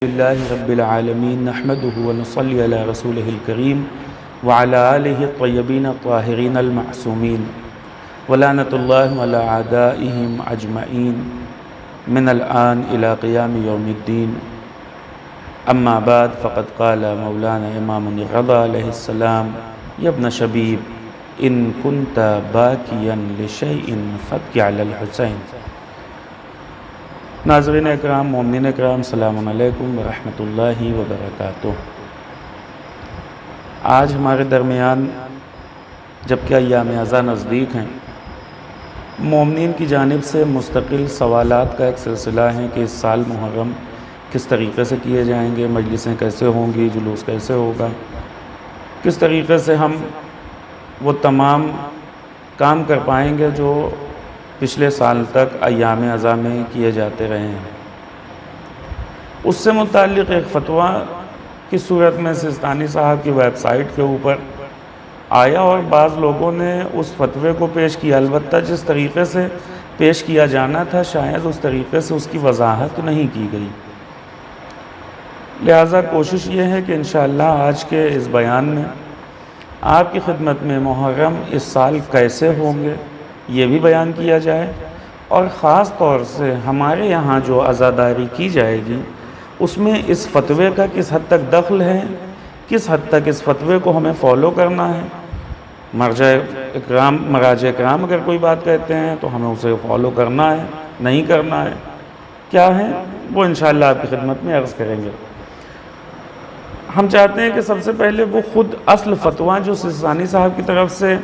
لله رب العالمين نحمده ونصلي على رسوله الكريم وعلى آله الطيبين الطاهرين المعصومين ولعنة الله على أعدائهم أجمعين من الآن إلى قيام يوم الدين. أما بعد فقد قال مولانا إمام الرضا عليه السلام: يا ابن شبيب إن كنت باكيا لشيء فابكي على الحسين. ناظرین اکرام، مومنین اکرام، السلام علیکم ورحمۃ اللہ وبرکاتہ۔ آج ہمارے درمیان جبکہ ایام ازاں نزدیک ہیں، مومنین کی جانب سے مستقل سوالات کا ایک سلسلہ ہے کہ اس سال محرم کس طریقے سے کیے جائیں گے، مجلسیں کیسے ہوں گی، جلوس کیسے ہوگا، کس طریقے سے ہم وہ تمام کام کر پائیں گے جو پچھلے سال تک ایام ازاں میں کیے جاتے رہے ہیں۔ اس سے متعلق ایک فتویٰ کی صورت میں سیستانی صاحب کی ویب سائٹ کے اوپر آیا اور بعض لوگوں نے اس فتوے کو پیش کیا، البتہ جس طریقے سے پیش کیا جانا تھا شاید اس طریقے سے اس کی وضاحت نہیں کی گئی۔ لہٰذا کوشش یہ ہے کہ انشاءاللہ آج کے اس بیان میں آپ کی خدمت میں محرم اس سال کیسے ہوں گے یہ بھی بیان کیا جائے، اور خاص طور سے ہمارے یہاں جو عزاداری کی جائے گی اس میں اس فتوے کا کس حد تک دخل ہے، کس حد تک اس فتوے کو ہمیں فالو کرنا ہے۔ مراجع اکرام اگر کوئی بات کہتے ہیں تو ہمیں اسے فالو کرنا ہے، نہیں کرنا ہے، کیا ہے وہ انشاءاللہ آپ کی خدمت میں عرض کریں گے۔ ہم چاہتے ہیں کہ سب سے پہلے وہ خود اصل فتویٰ جو سیستانی صاحب کی طرف سے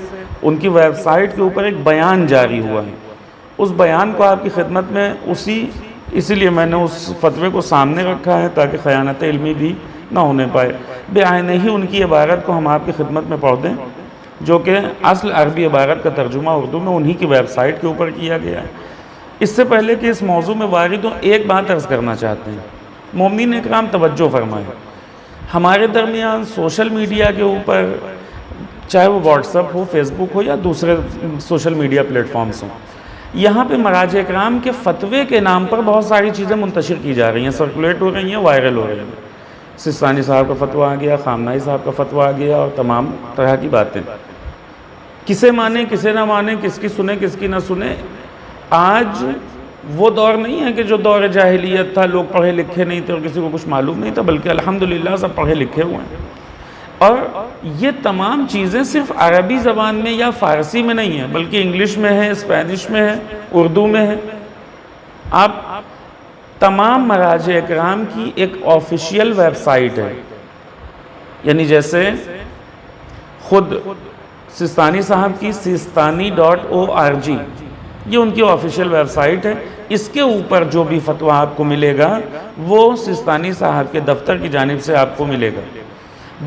ان کی ویب سائٹ کے اوپر ایک بیان جاری ہوا ہے، اس بیان کو آپ کی خدمت میں اسی لیے میں نے اس فتوے کو سامنے رکھا ہے تاکہ خیانت علمی بھی نہ ہونے پائے۔ بعینہ ہی ان کی عبارت کو ہم آپ کی خدمت میں پڑھ دیں، جو کہ اصل عربی عبارت کا ترجمہ اردو میں انہی کی ویب سائٹ کے اوپر کیا گیا ہے۔ اس سے پہلے کہ اس موضوع میں وارد ہوں، ایک بات عرض کرنا چاہتے ہیں۔ مومنین اکرام توجہ فرمائیں، ہمارے درمیان سوشل میڈیا کے اوپر، چاہے وہ واٹس ایپ ہو، فیس بک ہو یا دوسرے سوشل میڈیا پلیٹ فارمز ہوں، یہاں پہ مراجع اکرام کے فتوے کے نام پر بہت ساری چیزیں منتشر کی جا رہی ہیں، سرکولیٹ ہو رہی ہیں، وائرل ہو رہی ہیں۔ سیستانی صاحب کا فتویٰ آ گیا، خامنائی صاحب کا فتویٰ آ گیا، اور تمام طرح کی باتیں۔ کسے مانیں کسے نہ مانیں، کس کی سنیں کس کی نہ سنیں۔ آج وہ دور نہیں ہے کہ جو دور جاہلیت تھا، لوگ پڑھے لکھے نہیں تھے اور کسی کو کچھ معلوم نہیں تھا، بلکہ الحمدللہ سب پڑھے لکھے ہوئے ہیں۔ اور یہ تمام چیزیں صرف عربی زبان میں یا فارسی میں نہیں ہیں، بلکہ انگلش میں ہے، اسپینش میں ہے، اردو میں ہے۔ آپ تمام مراجع اکرام کی ایک آفیشیل ویب سائٹ ہے، یعنی جیسے خود سیستانی صاحب کی sistani.org، یہ ان کی آفیشیل ویب سائٹ ہے۔ اس کے اوپر جو بھی فتویٰ آپ کو ملے گا وہ سیستانی صاحب کے دفتر کی جانب سے آپ کو ملے گا۔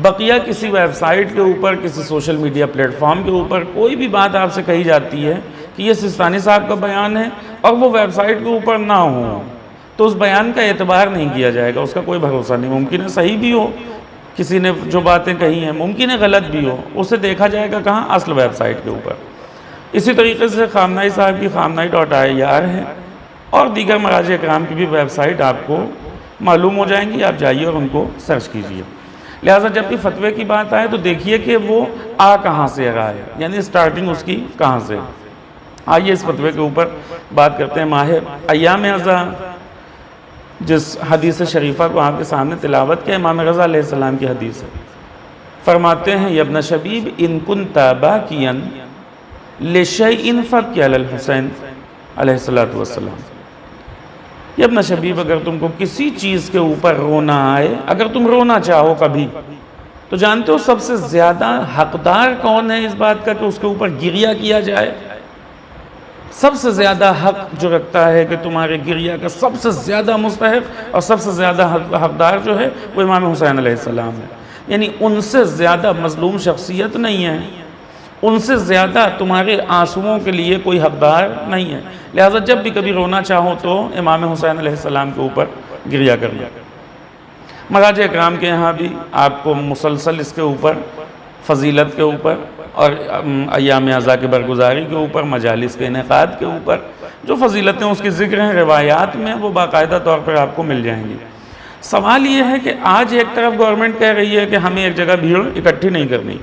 بقیہ کسی ویب سائٹ کے اوپر، کسی سوشل میڈیا پلیٹ فارم کے اوپر کوئی بھی بات آپ سے کہی جاتی ہے کہ یہ سیستانی صاحب کا بیان ہے اور وہ ویب سائٹ کے اوپر نہ ہو، تو اس بیان کا اعتبار نہیں کیا جائے گا، اس کا کوئی بھروسہ نہیں۔ ممکن ہے صحیح بھی ہو، کسی نے جو باتیں کہی ہیں، ممکن ہے غلط بھی ہو، اسے دیکھا جائے گا کہاں؟ اصل ویب سائٹ کے اوپر۔ اسی طریقے سے خامنائی صاحب کی خامنائی.ir ہے، اور دیگر مراجع اکرام کی بھی ویب سائٹ آپ کو معلوم ہو جائیں گی، آپ جائیے اور ان کو سرچ کیجیے۔ لہٰذا جب بھی فتوے کی بات آئے تو دیکھیے کہ وہ کہاں سے رہا ہے، یعنی سٹارٹنگ اس کی کہاں سے۔ آئیے اس فتوے کے اوپر بات کرتے ہیں۔ ماہ ایام ازاں جس حدیث شریفہ کو آپ کے سامنے تلاوت کیا، امام رضا علیہ السلام کی حدیث ہے، فرماتے ہیں: یا ابن شبیب ان کنت باکیا لشیء فابکی علی الحسین علیہ السلام۔ یا ابن شبیب، اگر تم کو کسی چیز کے اوپر رونا آئے، اگر تم رونا چاہو کبھی، تو جانتے ہو سب سے زیادہ حقدار کون ہے اس بات کا کہ اس کے اوپر گریہ کیا جائے؟ سب سے زیادہ حق جو رکھتا ہے کہ تمہارے گریہ کا سب سے زیادہ مستحق اور سب سے زیادہ حقدار جو ہے وہ امام حسین علیہ السلام ہے۔ یعنی ان سے زیادہ مظلوم شخصیت نہیں ہے، ان سے زیادہ تمہارے آنسوؤں کے لیے کوئی حقدار نہیں ہے۔ لہٰذا جب بھی کبھی رونا چاہو تو امام حسین علیہ السلام کے اوپر گریہ کرنا۔ مراجع اکرام کے یہاں بھی آپ کو مسلسل اس کے اوپر، فضیلت کے اوپر اور ایام ازاں کی برگزاری کے اوپر، مجالس کے انعقاد کے اوپر جو فضیلتیں اس کی ذکر ہیں روایات میں، وہ باقاعدہ طور پر آپ کو مل جائیں گی۔ سوال یہ ہے کہ آج ایک طرف گورنمنٹ کہہ رہی ہے کہ ہمیں ایک جگہ بھیڑ اکٹھی نہیں کرنی،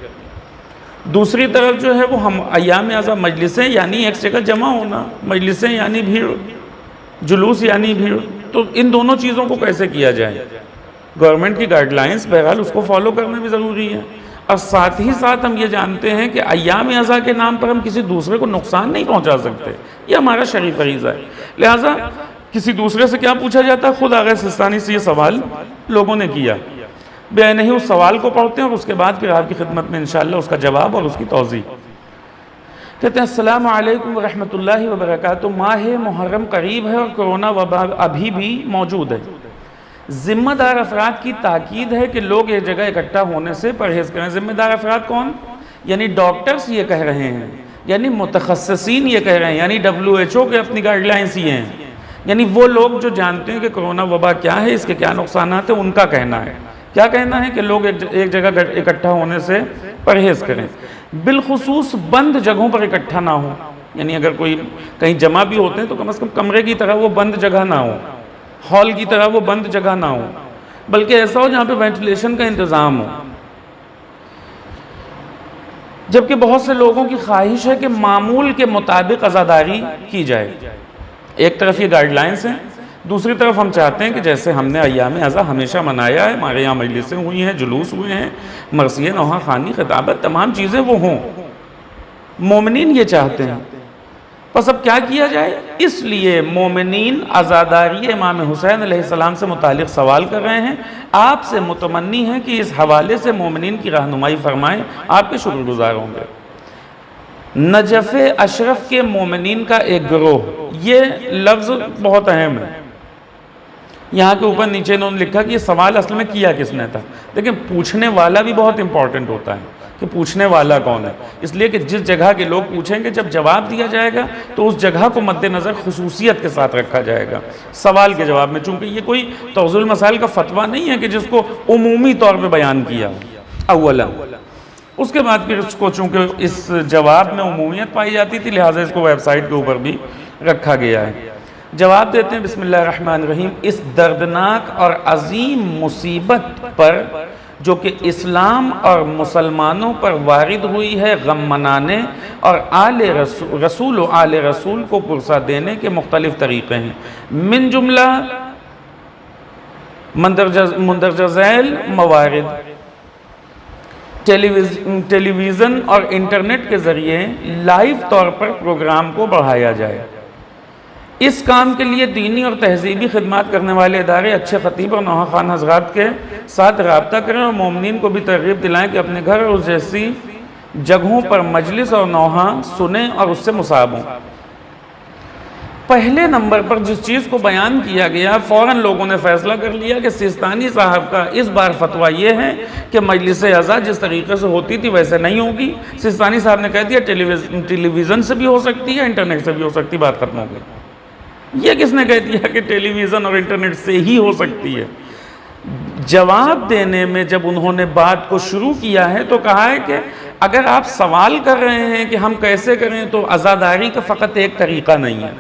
دوسری طرف جو ہے وہ ہم ایام اعضا مجلسیں یعنی ایک جگہ جمع ہونا، مجلسیں یعنی بھیڑ، جلوس یعنی بھیڑ، تو ان دونوں چیزوں کو کیسے کیا جائے؟ گورنمنٹ کی گائیڈ لائنز بہرحال اس کو فالو کرنا بھی ضروری ہے، اور ساتھ ہی ساتھ ہم یہ جانتے ہیں کہ ایام اعضا کے نام پر ہم کسی دوسرے کو نقصان نہیں پہنچا سکتے، یہ ہمارا شرعی فریضہ ہے۔ لہٰذا کسی دوسرے سے کیا پوچھا جاتا ہے؟ خود آغا سستانی سے یہ سوال لوگوں نے کیا، بے نہیں اس سوال کو پڑھتے ہیں اور اس کے بعد پھر آپ کی خدمت میں انشاءاللہ اس کا جواب اور اس کی توضیح۔ کہتے ہیں السلام علیکم ورحمۃ اللہ وبرکاتہ، ماہ محرم قریب ہے اور کرونا وبا ابھی بھی موجود ہے، ذمہ دار افراد کی تاکید ہے کہ لوگ ایک جگہ اکٹھا ہونے سے پرہیز کریں۔ ذمہ دار افراد کون؟ یعنی ڈاکٹرز یہ کہہ رہے ہیں، یعنی متخصصین یہ کہہ رہے ہیں، یعنی WHO کے اپنی گائیڈ لائنز یہ ہیں، یعنی وہ لوگ جو جانتے ہیں کہ کرونا وبا کیا ہے، اس کے کیا نقصانات ہیں، ان کا کہنا ہے۔ کیا کہنا ہے؟ کہ لوگ ایک جگہ اکٹھا ہونے سے پرہیز کریں، بالخصوص بند جگہوں پر اکٹھا نہ ہو، یعنی اگر کوئی کہیں جمع بھی ہوتے ہیں تو کم از کم کمرے کی طرح وہ بند جگہ نہ ہو، ہال کی طرح وہ بند جگہ نہ ہو، بلکہ ایسا ہو جہاں پہ وینٹیلیشن کا انتظام ہو۔ جبکہ بہت سے لوگوں کی خواہش ہے کہ معمول کے مطابق عزاداری کی جائے۔ ایک طرف یہ گائیڈ لائنز ہیں، دوسری طرف ہم چاہتے ہیں کہ جیسے ہم نے ایام اعضا ہمیشہ منایا ہے، ہمارے یہاں مجلسیں ہوئی ہیں، جلوس ہوئے ہیں، مرثیہ نوحہ خوانی، خطابت، تمام چیزیں وہ ہوں، مومنین یہ چاہتے ہیں۔ پس اب کیا کیا جائے؟ اس لیے مومنین عزاداری امام حسین علیہ السلام سے متعلق سوال کر رہے ہیں، آپ سے متمنی ہیں کہ اس حوالے سے مومنین کی رہنمائی فرمائیں، آپ کے شکر گزار ہوں گے۔ نجف اشرف کے مومنین کا ایک گروہ، یہ لفظ بہت اہم ہے، یہاں کے اوپر نیچے انہوں نے لکھا کہ یہ سوال اصل میں کیا کس نے تھا، لیکن پوچھنے والا بھی بہت امپورٹنٹ ہوتا ہے کہ پوچھنے والا کون ہے، اس لیے کہ جس جگہ کے لوگ پوچھیں گے جب جواب دیا جائے گا تو اس جگہ کو مد نظر خصوصیت کے ساتھ رکھا جائے گا سوال کے جواب میں، چونکہ یہ کوئی توضیح المسائل کا فتویٰ نہیں ہے کہ جس کو عمومی طور پہ بیان کیا اولا، اس کے بعد پھر اس کو چونکہ اس جواب میں عمومیت پائی جاتی تھی لہٰذا اس کو ویب سائٹ کے اوپر بھی رکھا گیا ہے۔ جواب دیتے ہیں بسم اللہ الرحمن الرحیم، اس دردناک اور عظیم مصیبت پر جو کہ اسلام اور مسلمانوں پر وارد ہوئی ہے، غم منانے اور رسول و آل رسول کو پرسہ دینے کے مختلف طریقے ہیں، من جملہ مندرجہ ذیل موارد ٹیلی ویژن اور انٹرنیٹ کے ذریعے لائیو طور پر پروگرام کو بڑھایا جائے۔ اس کام کے لیے دینی اور تہذیبی خدمات کرنے والے ادارے اچھے خطیب اور نوحہ خوان حضرات کے ساتھ رابطہ کریں اور مومنین کو بھی ترغیب دلائیں کہ اپنے گھر اور اس جیسی جگہوں پر مجلس اور نوحہ سنیں اور اس سے مصاب ہوں۔ پہلے نمبر پر جس چیز کو بیان کیا گیا، فوراً لوگوں نے فیصلہ کر لیا کہ سیستانی صاحب کا اس بار فتویٰ یہ ہے کہ مجلس اعضا جس طریقے سے ہوتی تھی ویسے نہیں ہوگی۔ سیستانی صاحب نے کہہ دیا ٹیلی ویژن سے بھی ہو سکتی ہے، انٹرنیٹ سے بھی ہو سکتی، بات ختم ہو گئی۔ یہ کس نے کہہ دیا کہ ٹیلی ویژن اور انٹرنیٹ سے ہی ہو سکتی ہے؟ جواب دینے میں جب انہوں نے بات کو شروع کیا ہے تو کہا ہے کہ اگر آپ سوال کر رہے ہیں کہ ہم کیسے کریں تو عزاداری کا فقط ایک طریقہ نہیں ہے،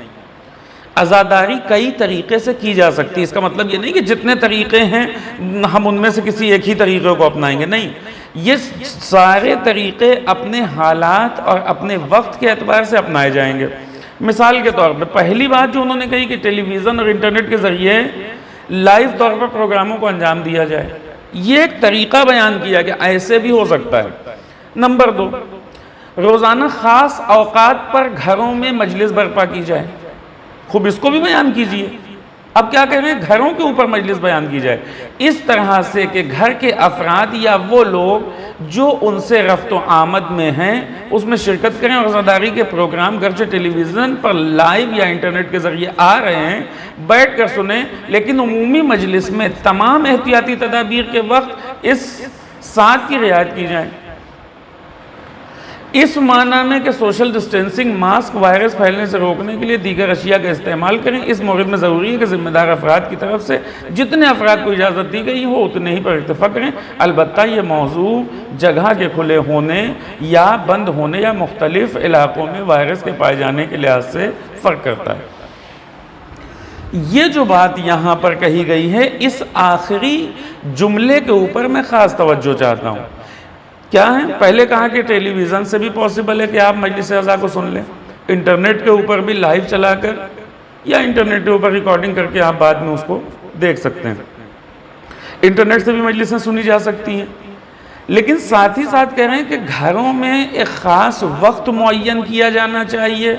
عزاداری کئی طریقے سے کی جا سکتی ہے۔ اس کا مطلب یہ نہیں کہ جتنے طریقے ہیں ہم ان میں سے کسی ایک ہی طریقے کو اپنائیں گے، نہیں، یہ سارے طریقے اپنے حالات اور اپنے وقت کے اعتبار سے اپنائے جائیں گے۔ مثال کے طور پر پہلی بات جو انہوں نے کہی کہ ٹیلی ویژن اور انٹرنیٹ کے ذریعے لائیو طور پر پروگراموں کو انجام دیا جائے، یہ ایک طریقہ بیان کیا کہ ایسے بھی ہو سکتا ہے۔ نمبر 2، روزانہ خاص اوقات پر گھروں میں مجلس برپا کی جائے، خوب اس کو بھی بیان کیجئے۔ اب کیا کہہ رہے ہیں؟ گھروں کے اوپر مجلس بیان کی جائے، اس طرح سے کہ گھر کے افراد یا وہ لوگ جو ان سے رفت و آمد میں ہیں اس میں شرکت کریں اور عزاداری کے پروگرام گرچہ ٹیلی ویژن پر لائیو یا انٹرنیٹ کے ذریعے آ رہے ہیں بیٹھ کر سنیں، لیکن عمومی مجلس میں تمام احتیاطی تدابیر کے وقت اس ساتھ کی رعایت کی جائے، اس معنی میں کہ سوشل ڈسٹینسنگ، ماسک، وائرس پھیلنے سے روکنے کے لیے دیگر اشیاء کا استعمال کریں۔ اس مورد میں ضروری ہے کہ ذمہ دار افراد کی طرف سے جتنے افراد کو اجازت دی گئی ہو اتنے ہی پر اکتفا کریں، البتہ یہ موضوع جگہ کے کھلے ہونے یا بند ہونے یا مختلف علاقوں میں وائرس کے پائے جانے کے لحاظ سے فرق کرتا ہے۔ یہ جو بات یہاں پر کہی گئی ہے، اس آخری جملے کے اوپر میں خاص توجہ چاہتا ہوں۔ کیا ہے؟ پہلے کہا کہ ٹیلی ویژن سے بھی پاسبل ہے کہ آپ مجلس اعضاء کو سن لیں، انٹرنیٹ کے اوپر بھی لائیو چلا کر یا انٹرنیٹ کے اوپر ریکارڈنگ کر کے آپ بعد میں اس کو دیکھ سکتے ہیں۔ انٹرنیٹ سے بھی مجلسیں سنی جا سکتی ہیں، لیکن ساتھ ہی ساتھ کہہ رہے ہیں کہ گھروں میں ایک خاص وقت معین کیا جانا چاہیے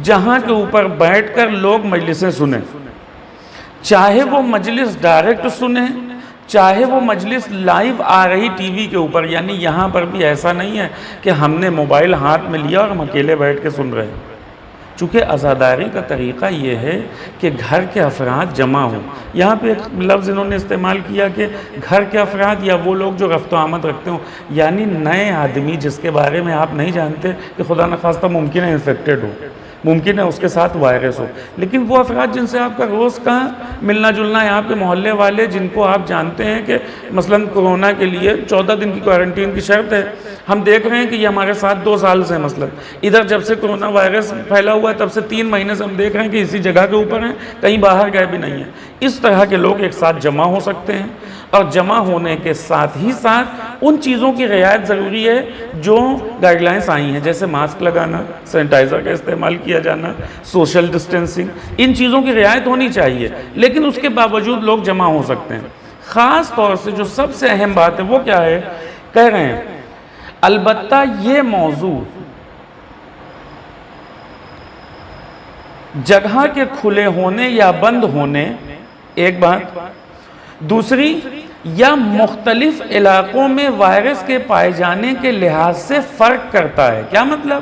جہاں کے اوپر بیٹھ کر لوگ مجلسیں سنیں، چاہے وہ مجلس ڈائریکٹ سنیں، چاہے وہ مجلس لائیو آ رہی ٹی وی کے اوپر۔ یعنی یہاں پر بھی ایسا نہیں ہے کہ ہم نے موبائل ہاتھ میں لیا اور ہم اکیلے بیٹھ کے سن رہے ہیں، چونکہ عزاداری کا طریقہ یہ ہے کہ گھر کے افراد جمع ہوں۔ یہاں پہ ایک لفظ انہوں نے استعمال کیا کہ گھر کے افراد یا وہ لوگ جو رفت و آمد رکھتے ہوں، یعنی نئے آدمی جس کے بارے میں آپ نہیں جانتے کہ خدا نخواستہ ممکن ہے انفیکٹڈ ہو، ممکن ہے اس کے ساتھ وائرس ہو، لیکن وہ افراد جن سے آپ کا روز کا ملنا جلنا ہے، آپ کے محلے والے جن کو آپ جانتے ہیں کہ مثلا کورونا کے لیے 14 دن کی کوارنٹین کی شرط ہے، ہم دیکھ رہے ہیں کہ یہ ہمارے ساتھ 2 سال سے مثلا ادھر جب سے کورونا وائرس پھیلا ہوا ہے تب سے 3 مہینے سے ہم دیکھ رہے ہیں کہ اسی جگہ کے اوپر ہیں، کہیں باہر گئے بھی نہیں ہیں۔ اس طرح کے لوگ ایک ساتھ جمع ہو سکتے ہیں، اور جمع ہونے کے ساتھ ہی ساتھ ان چیزوں کی رعایت ضروری ہے جو گائیڈ لائنز آئی ہیں، جیسے ماسک لگانا، سینیٹائزر کا استعمال کیا جانا، سوشل ڈسٹینسنگ، ان چیزوں کی رعایت ہونی چاہیے، لیکن اس کے باوجود لوگ جمع ہو سکتے ہیں۔ خاص طور سے جو سب سے اہم بات ہے وہ کیا ہے؟ کہہ رہے ہیں البتہ یہ موضوع جگہ کے کھلے ہونے یا بند ہونے، ایک بات، دوسری یا مختلف علاقوں میں وائرس کے پائے جانے کے لحاظ سے فرق کرتا ہے۔ کیا مطلب؟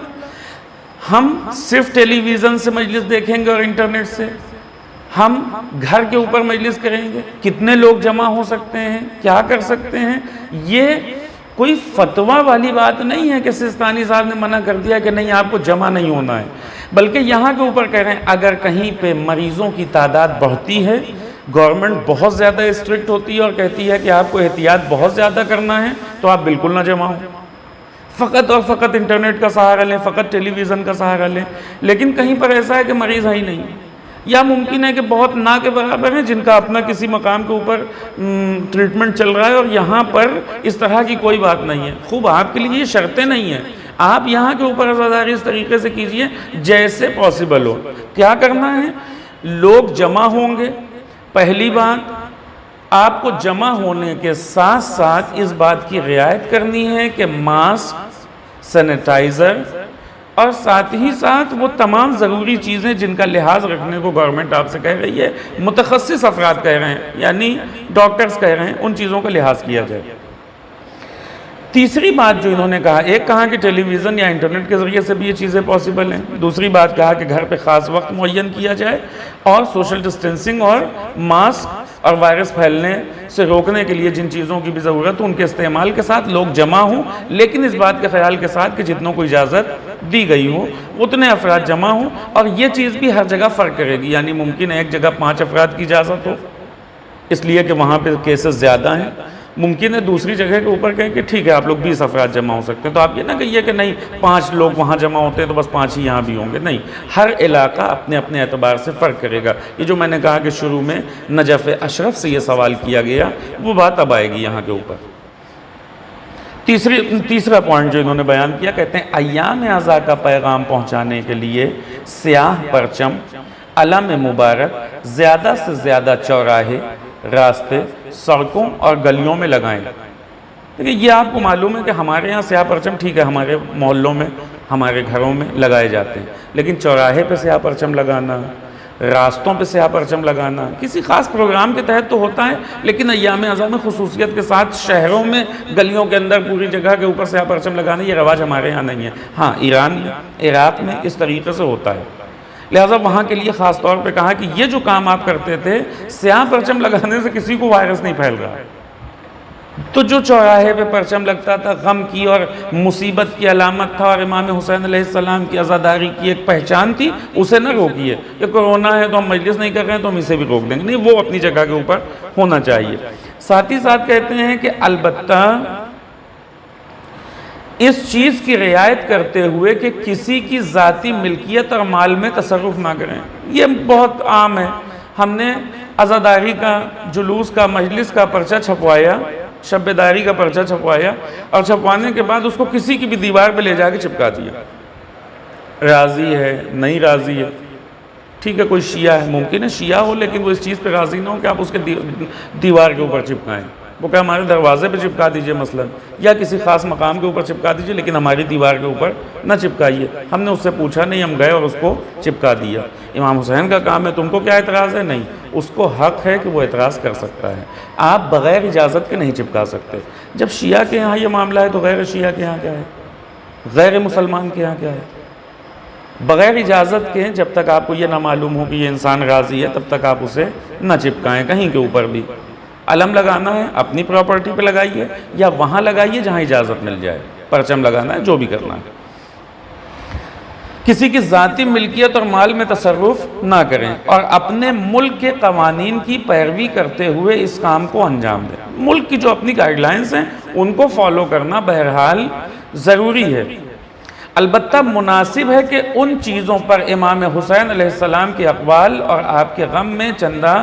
ہم صرف ٹیلی ویژن سے مجلس دیکھیں گے اور انٹرنیٹ سے، ہم گھر کے اوپر مجلس کریں گے، کتنے لوگ جمع ہو سکتے ہیں، کیا کر سکتے ہیں، یہ کوئی فتویٰ والی بات نہیں ہے کہ سیستانی صاحب نے منع کر دیا کہ نہیں آپ کو جمع نہیں ہونا ہے، بلکہ یہاں کے اوپر کہہ رہے ہیں اگر کہیں پہ مریضوں کی تعداد بڑھتی ہے، گورنمنٹ بہت زیادہ اسٹرکٹ ہوتی ہے اور کہتی ہے کہ آپ کو احتیاط بہت زیادہ کرنا ہے، تو آپ بالکل نہ جمع ہوں، فقط اور فقط انٹرنیٹ کا سہارا لیں، فقط ٹیلی ویژن کا سہارا لیں۔ لیکن کہیں پر ایسا ہے کہ مریض ہے ہی نہیں، یا ممکن ہے کہ بہت نہ کے برابر ہیں جن کا اپنا کسی مقام کے اوپر ٹریٹمنٹ چل رہا ہے، اور یہاں پر اس طرح کی کوئی بات نہیں ہے۔ خوب آپ کے لیے یہ شرطیں نہیں ہیں، آپ یہاں کے اوپر عزاداری اس طریقے سے کیجئے جیسے پاسبل ہو۔ کیا کرنا ہے؟ لوگ جمع ہوں گے، پہلی بات آپ کو جمع ہونے کے ساتھ ساتھ اس بات کی رعایت کرنی ہے کہ ماسک، سینیٹائزر اور ساتھ ہی ساتھ وہ تمام ضروری چیزیں جن کا لحاظ رکھنے کو گورنمنٹ آپ سے کہہ رہی ہے، متخصص افراد کہہ رہے ہیں، یعنی ڈاکٹرز کہہ رہے ہیں، ان چیزوں کا لحاظ کیا جائے۔ تیسری بات جو انہوں نے کہا، ایک کہا کہ ٹیلی ویژن یا انٹرنیٹ کے ذریعے سے بھی یہ چیزیں پاسبل ہیں، دوسری بات کہا کہ گھر پہ خاص وقت معین کیا جائے، اور سوشل ڈسٹینسنگ اور ماسک اور وائرس پھیلنے سے روکنے کے لیے جن چیزوں کی بھی ضرورت ان کے استعمال کے ساتھ لوگ جمع ہوں، لیکن اس بات کے خیال کے ساتھ کہ جتنوں کو اجازت دی گئی ہو اتنے افراد جمع ہوں، اور یہ چیز بھی ہر جگہ فرق کرے گی، یعنی ممکن ہے ایک جگہ 5 افراد کی اجازت ہو اس لیے کہ وہاں پہ کیسز زیادہ ہیں، ممکن ہے دوسری جگہ کے اوپر کہیں کہ ٹھیک ہے آپ لوگ 20 افراد جمع ہو سکتے ہیں، تو آپ یہ نہ کہیے کہ نہیں 5 لوگ وہاں جمع ہوتے ہیں تو بس 5 ہی یہاں بھی ہوں گے، نہیں، ہر علاقہ اپنے اپنے اعتبار سے فرق کرے گا۔ یہ جو میں نے کہا کہ شروع میں نجف اشرف سے یہ سوال کیا گیا، وہ بات اب آئے گی یہاں کے اوپر۔ تیسرا پوائنٹ جو انہوں نے بیان کیا، کہتے ہیں ایام اعضاء کا پیغام پہنچانے کے لیے سیاہ پرچم، علم مبارک زیادہ سے زیادہ چوراہے، راستے، سڑکوں اور گلیوں میں لگائیں۔ دیکھیں یہ آپ کو معلوم ہے کہ ہمارے یہاں سیاہ پرچم ٹھیک ہے ہمارے محلوں میں، ہمارے گھروں میں لگائے جاتے ہیں، لیکن چوراہے پہ سیاہ پرچم لگانا، راستوں پہ سیاہ پرچم لگانا کسی خاص پروگرام کے تحت تو ہوتا ہے، لیکن ایام اعضاء میں خصوصیت کے ساتھ شہروں میں گلیوں کے اندر پوری جگہ کے اوپر سیاہ پرچم لگانا یہ رواج ہمارے یہاں نہیں ہے۔ ہاں ایران میں، عراق میں اس طریقے سے ہوتا ہے، لہٰذا وہاں کے لیے خاص طور پہ کہا کہ یہ جو کام آپ کرتے تھے، سیاہ پرچم لگانے سے کسی کو وائرس نہیں پھیل رہا، تو جو چوراہے پہ پرچم لگتا تھا غم کی اور مصیبت کی علامت تھا اور امام حسین علیہ السلام کی عزاداری کی ایک پہچان تھی، اسے نہ روکیے کہ کورونا ہے تو ہم مجلس نہیں کر رہے ہیں تو ہم اسے بھی روک دیں گے، نہیں، وہ اپنی جگہ کے اوپر ہونا چاہیے۔ ساتھ ہی ساتھ کہتے ہیں کہ البتہ اس چیز کی رعایت کرتے ہوئے کہ کسی کی ذاتی ملکیت اور مال میں تصرف نہ کریں۔ یہ بہت عام ہے، ہم نے عزاداری کا، جلوس کا، مجلس کا پرچہ چھپوایا، شب داری کا پرچہ چھپوایا، اور چھپوانے کے بعد اس کو کسی کی بھی دیوار پہ لے جا کے چپکا دیا۔ راضی ہے، نہیں راضی ہے، ٹھیک ہے، کوئی شیعہ ہے، ممکن ہے شیعہ ہو لیکن وہ اس چیز پہ راضی نہ ہو کہ آپ اس کے دیوار کے اوپر چپکائیں، وہ کہ ہمارے دروازے پہ چپکا دیجئے مثلا، یا کسی خاص مقام کے اوپر چپکا دیجئے لیکن ہماری دیوار کے اوپر نہ چپکائیے۔ ہم نے اس سے پوچھا نہیں، ہم گئے اور اس کو چپکا دیا۔ امام حسین کا کام ہے، تم کو کیا اعتراض ہے؟ نہیں، اس کو حق ہے کہ وہ اعتراض کر سکتا ہے، آپ بغیر اجازت کے نہیں چپکا سکتے۔ جب شیعہ کے ہاں یہ معاملہ ہے تو غیر شیعہ کے ہاں کیا ہے؟ غیر مسلمان کے ہاں کیا ہے؟ بغیر اجازت کے جب تک آپ کو یہ نہ معلوم ہو کہ یہ انسان راضی ہے تب تک آپ اسے نہ چپکائیں کہیں کے اوپر بھی۔ علم لگانا ہے اپنی پراپرٹی پہ لگائیے یا وہاں لگائیے جہاں اجازت مل جائے، پرچم لگانا ہے، جو بھی کرنا ہے۔ کسی کی ذاتی ملکیت اور مال میں تصرف نہ کریں اور اپنے ملک کے قوانین کی پیروی کرتے ہوئے اس کام کو انجام دیں۔ ملک کی جو اپنی گائیڈ لائنز ہیں ان کو فالو کرنا بہرحال ضروری ہے، البتہ مناسب ہے کہ ان چیزوں پر امام حسین علیہ السلام کے اقوال اور آپ کے غم میں چندہ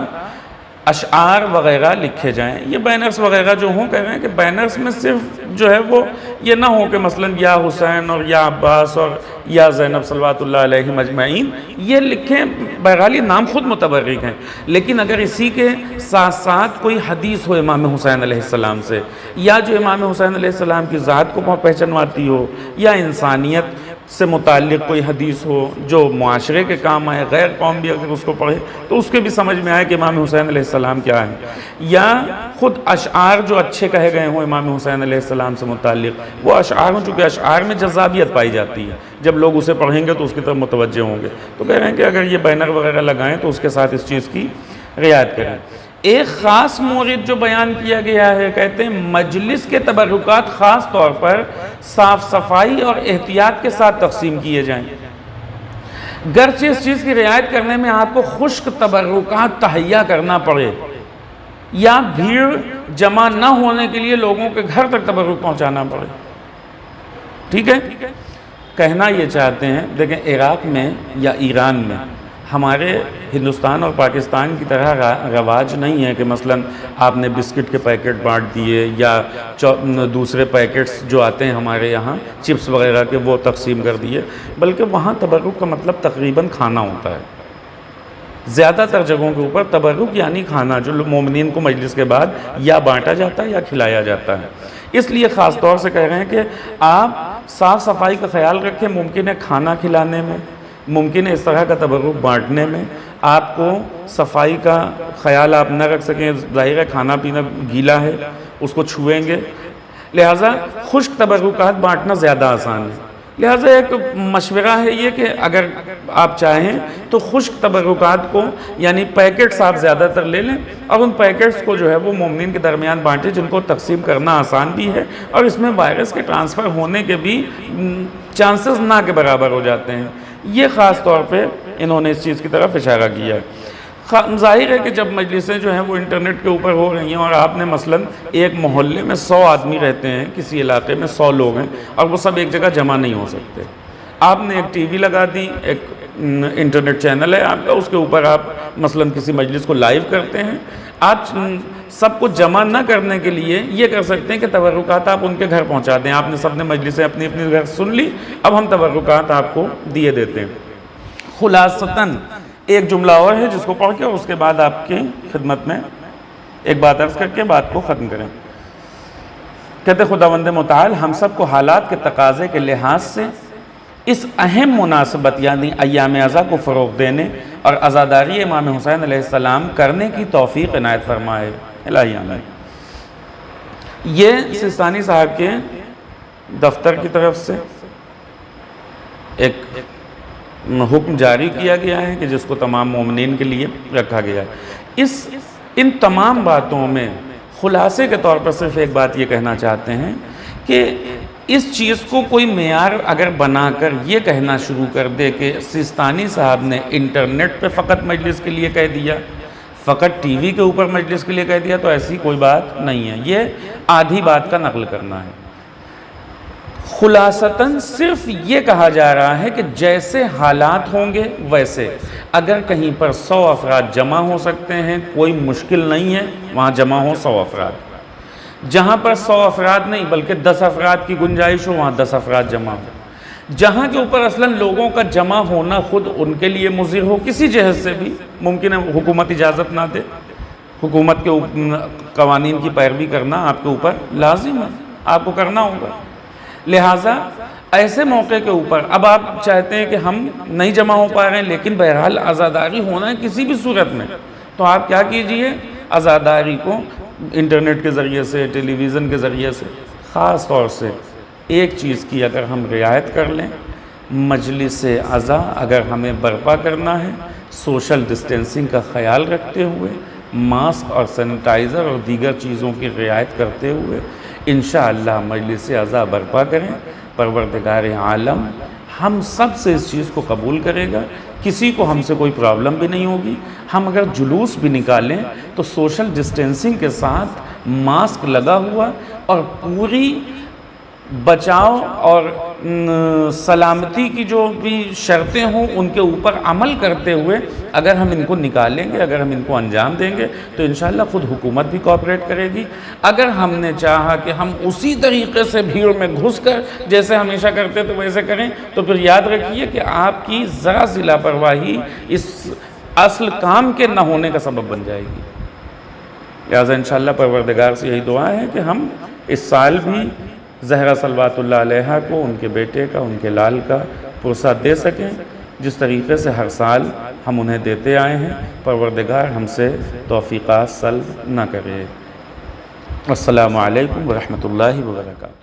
اشعار وغیرہ لکھے جائیں۔ یہ بینرز وغیرہ جو ہوں، کہہ رہے ہیں کہ بینرز میں صرف جو ہے وہ یہ نہ ہو کہ مثلا یا حسین اور یا عباس اور یا زینب صلوات اللہ علیہ مجمعین، یہ لکھیں، بہرحال یہ نام خود متبرک ہیں، لیکن اگر اسی کے ساتھ ساتھ کوئی حدیث ہو امام حسین علیہ السلام سے، یا جو امام حسین علیہ السلام کی ذات کو پہچنواتی ہو، یا انسانیت سے متعلق کوئی حدیث ہو جو معاشرے کے کام آئے، غیر قوم بھی اگر اس کو پڑھے تو اس کے بھی سمجھ میں آئے کہ امام حسین علیہ السلام کیا ہے، یا خود اشعار جو اچھے کہے گئے ہوں امام حسین علیہ السلام سے متعلق، وہ اشعار ہوں، چونکہ اشعار میں جذابیت پائی جاتی ہے، جب لوگ اسے پڑھیں گے تو اس کی طرف متوجہ ہوں گے، تو کہہ رہے ہیں کہ اگر یہ بینر وغیرہ لگائیں تو اس کے ساتھ اس چیز کی رعایت کریں۔ ایک خاص مورد جو بیان کیا گیا ہے، کہتے ہیں مجلس کے تبرکات خاص طور پر صاف صفائی اور احتیاط کے ساتھ تقسیم کیے جائیں، گرچہ اس چیز کی رعایت کرنے میں آپ کو خشک تبرکات تہیا کرنا پڑے یا بھیڑ جمع نہ ہونے کے لیے لوگوں کے گھر تک تبرک پہنچانا پڑے، ٹھیک ہے۔ کہنا یہ چاہتے ہیں، دیکھیں عراق میں یا ایران میں ہمارے ہندوستان اور پاکستان کی طرح رواج نہیں ہے کہ مثلا آپ نے بسکٹ کے پیکٹ بانٹ دیے یا دوسرے پیکٹس جو آتے ہیں ہمارے یہاں چپس وغیرہ کے وہ تقسیم کر دیے، بلکہ وہاں تبرک کا مطلب تقریباً کھانا ہوتا ہے۔ زیادہ تر جگہوں کے اوپر تبرک یعنی کھانا، جو مومنین کو مجلس کے بعد یا بانٹا جاتا ہے یا کھلایا جاتا ہے۔ اس لیے خاص طور سے کہہ رہے ہیں کہ آپ صاف صفائی کا خیال رکھیں، ممکن ہے کھانا کھلانے میں، ممکن ہے اس طرح کا تبرک بانٹنے میں آپ کو صفائی کا خیال آپ نہ رکھ سکیں، ظاہر ہے کھانا پینا گیلا ہے، اس کو چھوئیں گے، لہٰذا خشک تبرکات بانٹنا زیادہ آسان ہے۔ لہٰذا ایک مشورہ ہے یہ کہ اگر آپ چاہیں تو خشک تبرکات کو یعنی پیکٹس آپ زیادہ تر لے لیں اور ان پیکٹس کو جو ہے وہ مومنین کے درمیان بانٹیں جن کو تقسیم کرنا آسان بھی ہے اور اس میں وائرس کے ٹرانسفر ہونے کے بھی چانسز نہ کے برابر ہو جاتے ہیں۔ یہ خاص طور پہ انہوں نے اس چیز کی طرف اشارہ کیا ہے۔ ظاہر ہے کہ جب مجلسیں جو ہیں وہ انٹرنیٹ کے اوپر ہو رہی ہیں اور آپ نے مثلا ایک محلے میں 100 آدمی رہتے ہیں، کسی علاقے میں 100 لوگ ہیں اور وہ سب ایک جگہ جمع نہیں ہو سکتے، آپ نے ایک ٹی وی لگا دی، ایک انٹرنیٹ چینل ہے آپ کا، اس کے اوپر آپ مثلا کسی مجلس کو لائیو کرتے ہیں، آپ سب کو جمع نہ کرنے کے لیے یہ کر سکتے ہیں کہ تبرکات آپ ان کے گھر پہنچا دیں۔ آپ نے سب نے مجلسیں اپنی اپنی گھر سن لی، اب ہم تبرکات آپ کو دیے دیتے ہیں۔ خلاصتاً ایک جملہ اور ہے جس کو پڑھ کے اس کے بعد آپ کی خدمت میں ایک بات عرض کر کے بات کو ختم کریں۔ کہتے خداوند متعال ہم سب کو حالات کے تقاضے کے لحاظ سے اس اہم مناسبت یعنی ایام عزا کو فروغ دینے اور عزاداری امام حسین علیہ السلام کرنے کی توفیق عنایت فرمائے، الہی آمین۔ یہ سستانی صاحب کے دفتر کی طرف سے ایک حکم جاری کیا گیا ہے کہ جس کو تمام مومنین کے لیے رکھا گیا ہے۔ ان تمام باتوں میں خلاصے کے طور پر صرف ایک بات یہ کہنا چاہتے ہیں کہ اس چیز کو کوئی معیار اگر بنا کر یہ کہنا شروع کر دے کہ سستانی صاحب نے انٹرنیٹ پہ فقط مجلس کے لیے کہہ دیا، فقط ٹی وی کے اوپر مجلس کے لیے کہہ دیا، تو ایسی کوئی بات نہیں ہے، یہ آدھی بات کا نقل کرنا ہے۔ خلاصتاً صرف یہ کہا جا رہا ہے کہ جیسے حالات ہوں گے ویسے، اگر کہیں پر 100 افراد جمع ہو سکتے ہیں، کوئی مشکل نہیں ہے، وہاں جمع ہو 100 افراد۔ جہاں پر 100 افراد نہیں بلکہ 10 افراد کی گنجائش ہو، وہاں 10 افراد جمع ہو۔ جہاں کے اوپر اصلاً لوگوں کا جمع ہونا خود ان کے لیے مضر ہو، کسی جہت سے بھی ممکن ہے حکومت اجازت نہ دے، حکومت کے قوانین کی پیروی کرنا آپ کے اوپر لازم ہے، آپ کو کرنا ہوگا۔ لہٰذا ایسے موقع کے اوپر اب آپ چاہتے ہیں کہ ہم نہیں جمع ہو پا رہے ہیں لیکن بہرحال عزاداری ہونا ہے کسی بھی صورت میں، تو آپ کیا کیجئے، عزاداری کو انٹرنیٹ کے ذریعے سے، ٹیلی ویژن کے ذریعے سے، خاص طور سے ایک چیز کی اگر ہم رعایت کر لیں، مجلس عزا اگر ہمیں برپا کرنا ہے، سوشل ڈسٹینسنگ کا خیال رکھتے ہوئے، ماسک اور سینیٹائزر اور دیگر چیزوں کی رعایت کرتے ہوئے انشاءاللہ مجلس عزا برپا کریں۔ پروردگار عالم ہم سب سے اس چیز کو قبول کرے گا، کسی کو ہم سے کوئی پرابلم بھی نہیں ہوگی۔ ہم اگر جلوس بھی نکالیں تو سوشل ڈسٹینسنگ کے ساتھ ماسک لگا ہوا اور پوری بچاؤ اور سلامتی کی جو بھی شرطیں ہوں ان کے اوپر عمل کرتے ہوئے اگر ہم ان کو نکالیں گے، اگر ہم ان کو انجام دیں گے تو انشاءاللہ خود حکومت بھی کوآپریٹ کرے گی۔ اگر ہم نے چاہا کہ ہم اسی طریقے سے بھیڑ میں گھس کر جیسے ہمیشہ کرتے تو ویسے کریں تو پھر یاد رکھیے کہ آپ کی ذرا سی لاپرواہی اس اصل کام کے نہ ہونے کا سبب بن جائے گی۔ لہٰذا انشاءاللہ پروردگار سے یہی دعا ہے کہ ہم اس سال بھی زہرا صلوات اللہ علیہا کو، ان کے بیٹے کا، ان کے لال کا پرسہ دے سکیں جس طریقے سے ہر سال ہم انہیں دیتے آئے ہیں۔ پروردگار ہم سے توفیقات سلب نہ کرے۔ السلام علیکم ورحمۃ اللہ وبرکاتہ۔